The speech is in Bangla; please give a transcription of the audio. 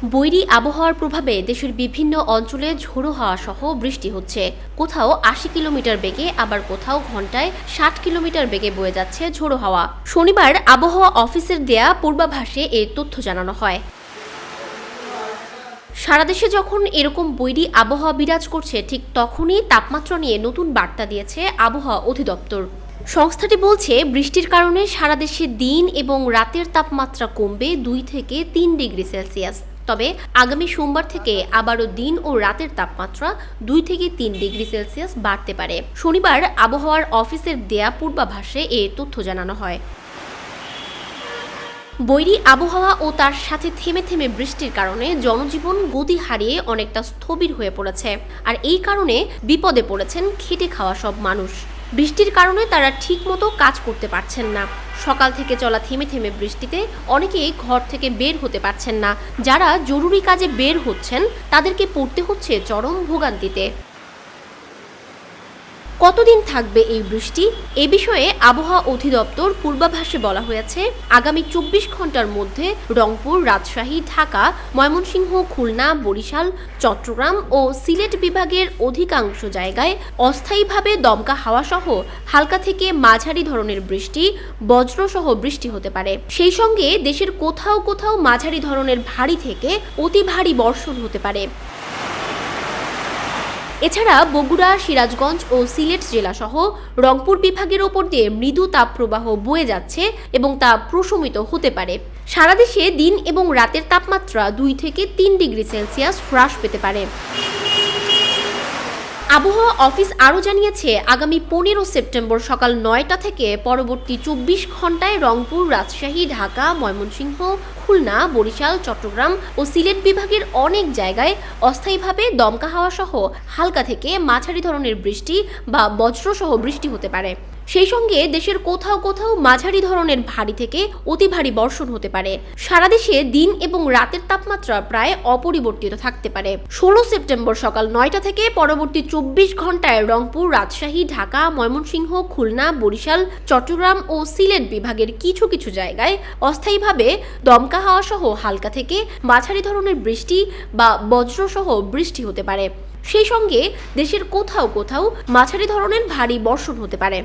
বৈরী আবহাওয়ার প্রভাবে দেশের বিভিন্ন অঞ্চলে ঝোড়ো হাওয়া সহ বৃষ্টি হচ্ছে। কোথাও ৮০ কিলোমিটার বেগে, আবার কোথাও ঘন্টায় ৬০ কিলোমিটার বেগে বয়ে যাচ্ছে ঝোড়ো হাওয়া। শনিবার আবহাওয়া অফিসের দেয়া পূর্বাভাসে এর তথ্য জানানো হয়। সারা দেশে যখন এরকম বৈরী আবহাওয়া বিরাজ করছে, ঠিক তখনই তাপমাত্রা নিয়ে নতুন বার্তা দিয়েছে আবহাওয়া অধিদপ্তর। সংস্থাটি বলছে, বৃষ্টির কারণে সারা দেশে দিন এবং রাতের তাপমাত্রা কমবে ২ থেকে ৩ ডিগ্রি সেলসিয়াস। তবে আগামী সোমবার থেকে আবারও দিন ও রাতের তাপমাত্রা ২ থেকে ৩ ডিগ্রি সেলসিয়াস বাড়তে পারে। শনিবার আবহাওয়ার অফিসের দেয়া পূর্বাভাসে এ তথ্য জানানো হয়। বৈরী আবহাওয়া ও তার সাথে থেমে থেমে বৃষ্টির কারণে জনজীবন গতি হারিয়ে অনেকটা স্থবির হয়ে পড়েছে। আর এই কারণে বিপদে পড়েছেন খেটে খাওয়া সব মানুষ। বৃষ্টির কারণে তারা ঠিকমতো কাজ করতে পারছেন না। সকাল থেকে চলা থেমে থেমে বৃষ্টিতে অনেকেই ঘর থেকে বের হতে পারছেন না। যারা জরুরি কাজে বের হচ্ছেন, তাদেরকে পড়তে হচ্ছে চরম ভোগান্তিতে। কতদিন থাকবে এই বৃষ্টি? এ বিষয়ে আবহাওয়া অধিদপ্তর পূর্বাভাসে বলা হয়েছে, আগামী ২৪ ঘন্টার মধ্যে রংপুর, রাজশাহী, ঢাকা, ময়মনসিংহ, খুলনা, বরিশাল, চট্টগ্রাম ও সিলেট বিভাগের অধিকাংশ জায়গায় অস্থায়ীভাবে দমকা হাওয়া সহ হালকা থেকে মাঝারি ধরনের বৃষ্টি, বজ্রসহ বৃষ্টি হতে পারে। সেই সঙ্গে দেশের কোথাও কোথাও মাঝারি ধরনের ভারী থেকে অতি ভারী বর্ষণ হতে পারে। এছাড়া বগুড়া, সিরাজগঞ্জ ও সিলেট জেলাসহ রংপুর বিভাগের ওপর দিয়ে মৃদু তাপপ্রবাহ বয়ে যাচ্ছে এবং তা প্রশমিত হতে পারে। সারা দেশে দিন এবং রাতের তাপমাত্রা ২ থেকে ৩ ডিগ্রি সেলসিয়াস হ্রাস পেতে পারে। আবহাওয়া অফিস আরও জানিয়েছে, আগামী ১৫ সেপ্টেম্বর সকাল ৯টা থেকে পরবর্তী ২৪ ঘন্টায় রংপুর, রাজশাহী, ঢাকা, ময়মনসিংহ, খুলনা, বরিশাল, চট্টগ্রাম ও সিলেট বিভাগের অনেক জায়গায় অস্থায়ীভাবে দমকা হাওয়া সহ হালকা থেকে মাঝারি ধরনের বৃষ্টি বা বজ্রসহ বৃষ্টি হতে পারে। সেই সঙ্গে দেশের কোথাও কোথাও মাঝারি ধরনের ভারী থেকে অতি ভারী বর্ষণ হতে পারে। সারা দেশে দিন এবং রাতের তাপমাত্রা প্রায় অপরিবর্তিত থাকতে পারে। ১৬ সেপ্টেম্বর সকাল ৯টা থেকে পরবর্তী ২৪ ঘন্টায় রংপুর, রাজশাহী, ঢাকা, ময়মনসিংহ, খুলনা, বরিশাল, চট্টগ্রাম ও সিলেট বিভাগের কিছু কিছু জায়গায় অস্থায়ীভাবে দমকা হাওয়া সহ হালকা থেকে মাঝারি ধরনের বৃষ্টি বা বজ্রসহ বৃষ্টি হতে পারে। সেই সঙ্গে দেশের কোথাও কোথাও মাঝারি ধরনের ভারী বর্ষণ হতে পারে।